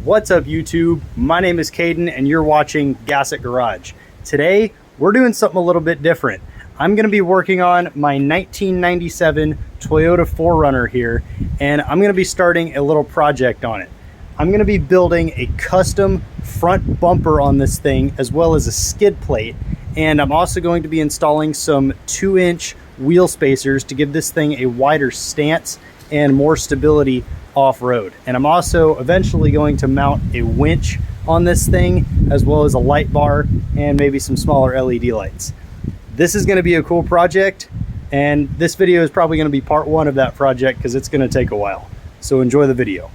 What's up YouTube? My name is Caden and you're watching Gasset Garage. Today we're doing something a little bit different. I'm going to be working on my 1997 Toyota 4Runner here, and I'm going to be starting a little project on it. I'm going to be building a custom front bumper on this thing as well as a skid plate, and I'm also going to be installing some 2-inch wheel spacers to give this thing a wider stance and more stability off-road. And I'm also eventually going to mount a winch on this thing as well as a light bar and maybe some smaller LED lights. This is going to be a cool project, and this video is probably going to be part one of that project because it's going to take a while. So enjoy the video.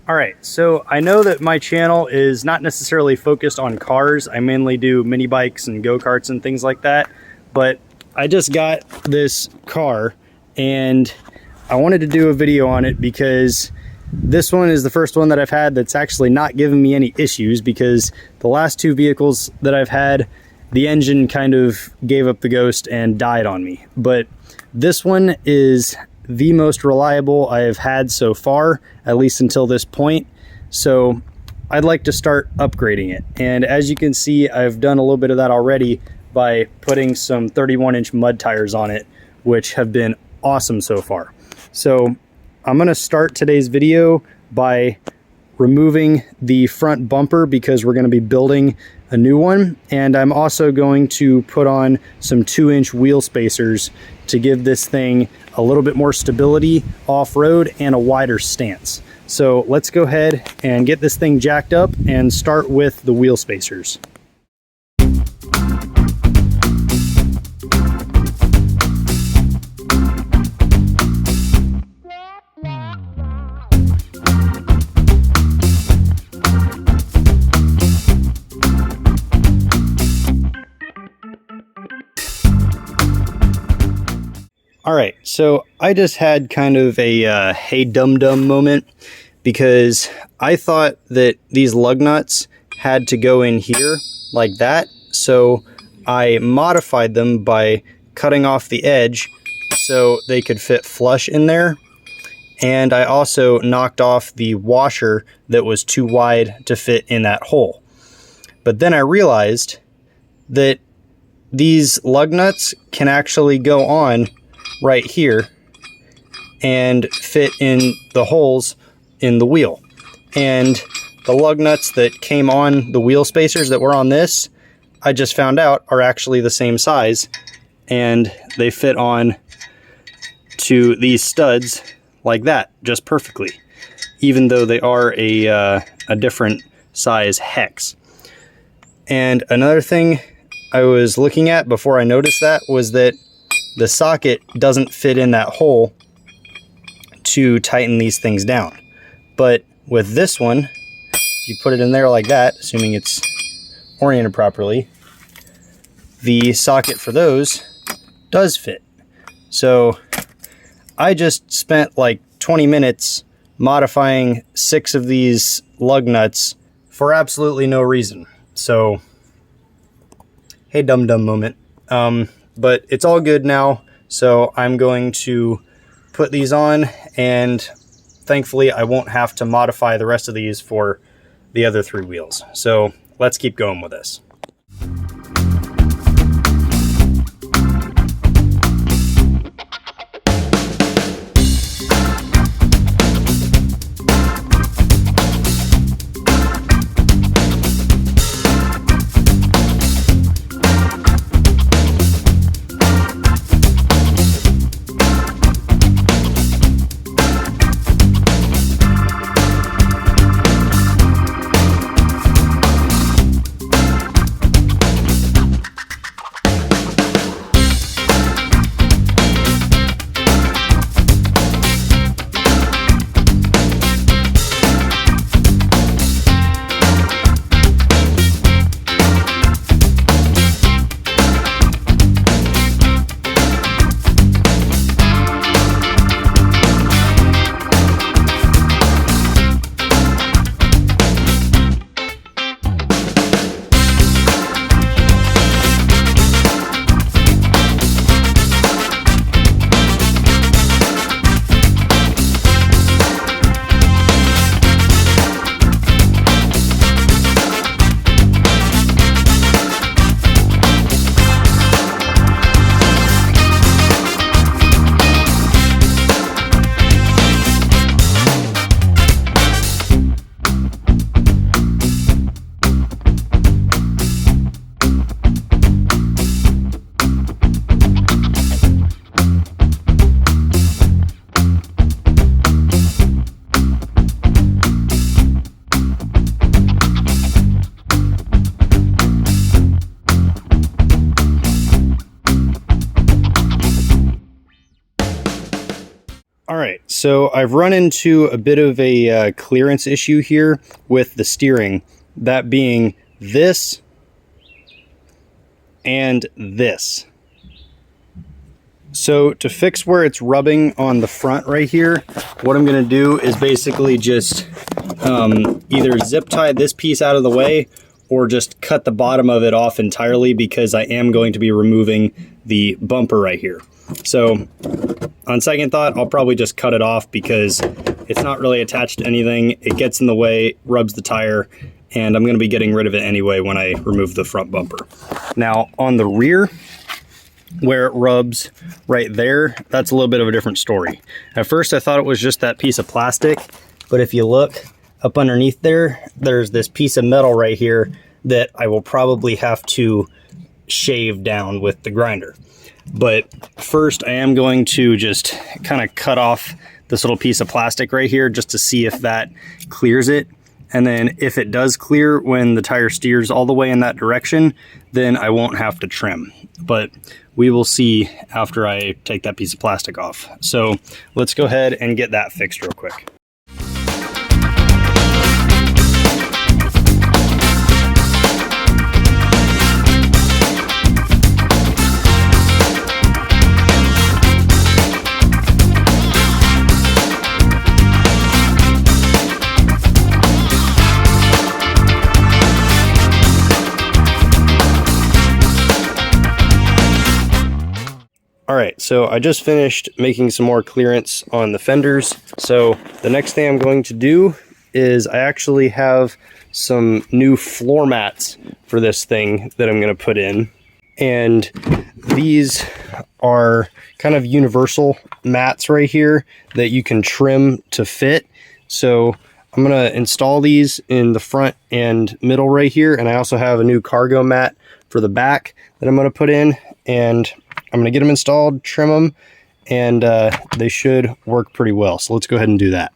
Alright, so I know that my channel is not necessarily focused on cars. I mainly do mini bikes and go-karts and things like that. But I just got this car and I wanted to do a video on it because this one is the first one that I've had that's actually not giving me any issues, because the last two vehicles that I've had, the engine kind of gave up the ghost and died on me. But this one is the most reliable I have had so far, at least until this point. So I'd like to start upgrading it. And as you can see, I've done a little bit of that already by putting some 31-inch mud tires on it, which have been awesome so far. So I'm going to start today's video by removing the front bumper because we're going to be building a new one, and I'm also going to put on some 2-inch wheel spacers to give this thing a little bit more stability off-road and a wider stance. So let's go ahead and get this thing jacked up and start with the wheel spacers. Alright, so I just had kind of a hey dum-dum moment, because I thought that these lug nuts had to go in here like that, so I modified them by cutting off the edge so they could fit flush in there, and I also knocked off the washer that was too wide to fit in that hole. But then I realized that these lug nuts can actually go on right here and fit in the holes in the wheel. And the lug nuts that came on the wheel spacers that were on this, I just found out are actually the same size, and they fit on to these studs like that just perfectly, even though they are a different size hex. And another thing I was looking at before I noticed that was that the socket doesn't fit in that hole to tighten these things down. But with this one, if you put it in there like that, assuming it's oriented properly, the socket for those does fit. So I just spent like 20 minutes modifying 6 of these lug nuts for absolutely no reason. So, hey dum-dum moment. But it's all good now, so I'm going to put these on, and thankfully I won't have to modify the rest of these for the other 3 wheels. So let's keep going with this. so I've run into a bit of a clearance issue here with the steering, that being this and this. So to fix where it's rubbing on the front right here, what I'm going to do is basically just either zip tie this piece out of the way or just cut the bottom of it off entirely, because I am going to be removing the bumper right here. So on second thought, I'll probably just cut it off because it's not really attached to anything. It gets in the way, rubs the tire, and I'm going to be getting rid of it anyway when I remove the front bumper. Now on the rear, where it rubs right there, that's a little bit of a different story. At first I thought it was just that piece of plastic, but if you look up underneath there, there's this piece of metal right here that I will probably have to shave down with the grinder. But first I am going to just kind of cut off this little piece of plastic right here just to see if that clears it. And then if it does clear when the tire steers all the way in that direction, then I won't have to trim. But we will see after I take that piece of plastic off. So let's go ahead and get that fixed real quick. All right, so I just finished making some more clearance on the fenders. So the next thing I'm going to do is I actually have some new floor mats for this thing that I'm going to put in. And these are kind of universal mats right here that you can trim to fit. So I'm going to install these in the front and middle right here. And I also have a new cargo mat for the back that I'm going to put in. And I'm going to get them installed, trim them, and they should work pretty well. So let's go ahead and do that.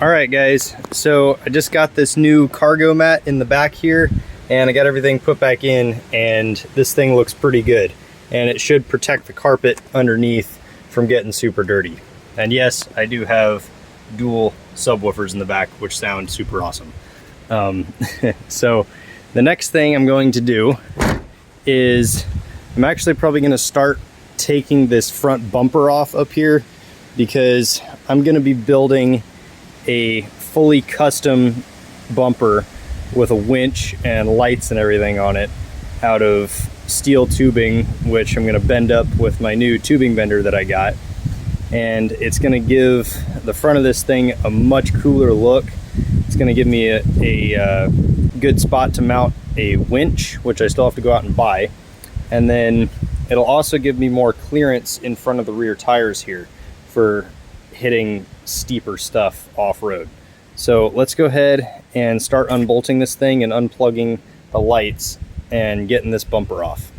Alright guys, so I just got this new cargo mat in the back here and I got everything put back in, and this thing looks pretty good, and it should protect the carpet underneath from getting super dirty. And yes, I do have dual subwoofers in the back, which sound super awesome. So the next thing I'm going to do is I'm actually probably going to start taking this front bumper off up here, because I'm going to be building a fully custom bumper with a winch and lights and everything on it out of steel tubing, which I'm going to bend up with my new tubing bender that I got. And it's going to give the front of this thing a much cooler look. It's going to give me a good spot to mount a winch, which I still have to go out and buy. And then it'll also give me more clearance in front of the rear tires here for hitting steeper stuff off-road. So let's go ahead and start unbolting this thing and unplugging the lights and getting this bumper off.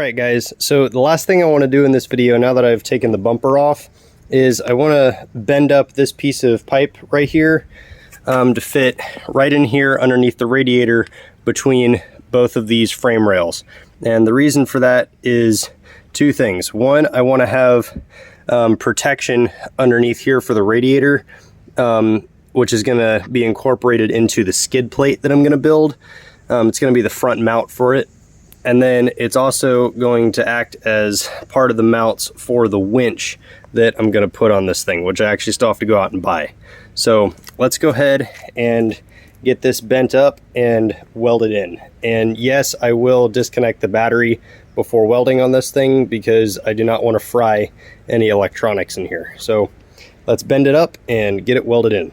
Alright guys, so the last thing I want to do in this video, now that I've taken the bumper off, is I want to bend up this piece of pipe right here to fit right in here underneath the radiator between both of these frame rails. And the reason for that is two things. One, I want to have protection underneath here for the radiator, which is going to be incorporated into the skid plate that I'm going to build. It's going to be the front mount for it. And then it's also going to act as part of the mounts for the winch that I'm going to put on this thing, which I actually still have to go out and buy. So let's go ahead and get this bent up and welded in. And yes, I will disconnect the battery before welding on this thing because I do not want to fry any electronics in here. So let's bend it up and get it welded in.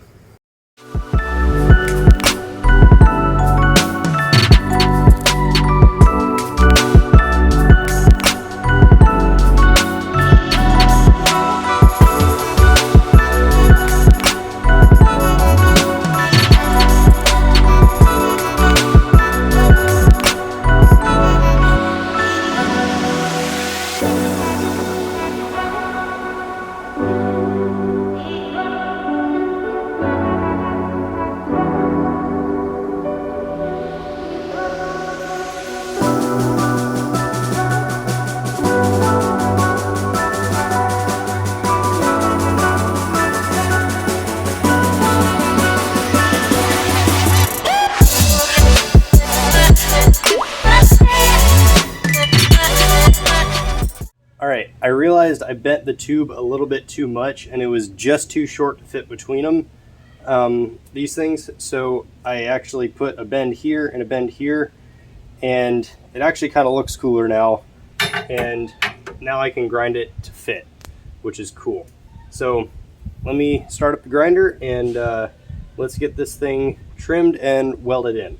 Alright, I realized I bent the tube a little bit too much and it was just too short to fit between them, these things. So I actually put a bend here and a bend here, and it actually kind of looks cooler now. And now I can grind it to fit, which is cool. So let me start up the grinder and let's get this thing trimmed and welded in.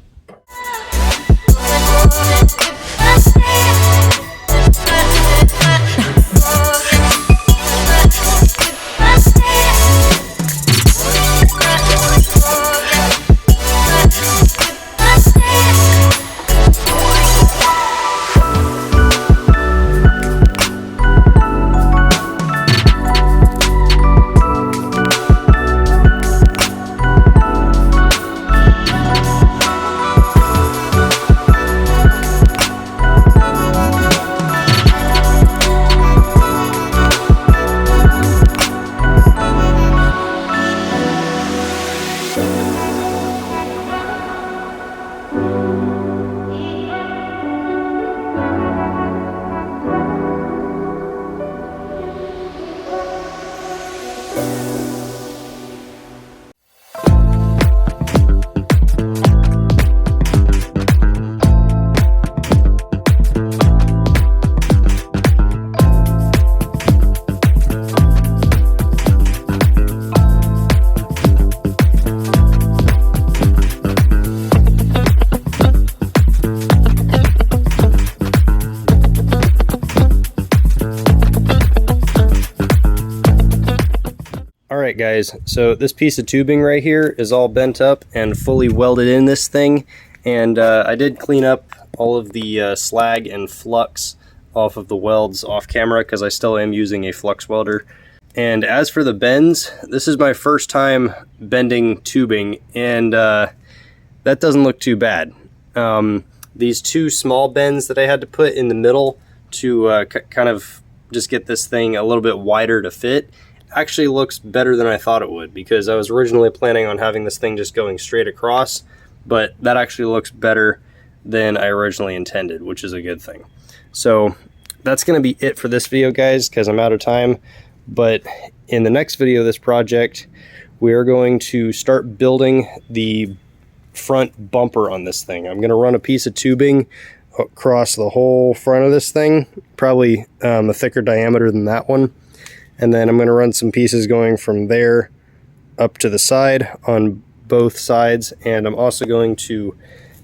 Alright guys, so this piece of tubing right here is all bent up and fully welded in this thing, and I did clean up all of the slag and flux off of the welds off camera because I still am using a flux welder. And as for the bends, this is my first time bending tubing, and that doesn't look too bad. These two small bends that I had to put in the middle to kind of just get this thing a little bit wider to fit actually looks better than I thought it would, because I was originally planning on having this thing just going straight across, but that actually looks better than I originally intended, which is a good thing. So that's going to be it for this video guys, because I'm out of time. But in the next video of this project, we are going to start building the front bumper on this thing. I'm going to run a piece of tubing across the whole front of this thing, probably a thicker diameter than that one. And then I'm going to run some pieces going from there up to the side on both sides. And I'm also going to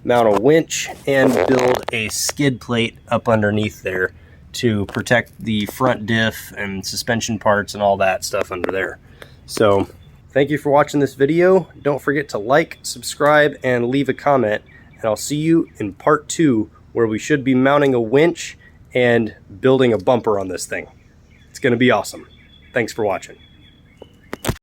mount a winch and build a skid plate up underneath there to protect the front diff and suspension parts and all that stuff under there. So thank you for watching this video. Don't forget to like, subscribe, and leave a comment. And I'll see you in part 2, where we should be mounting a winch and building a bumper on this thing. It's going to be awesome. Thanks for watching.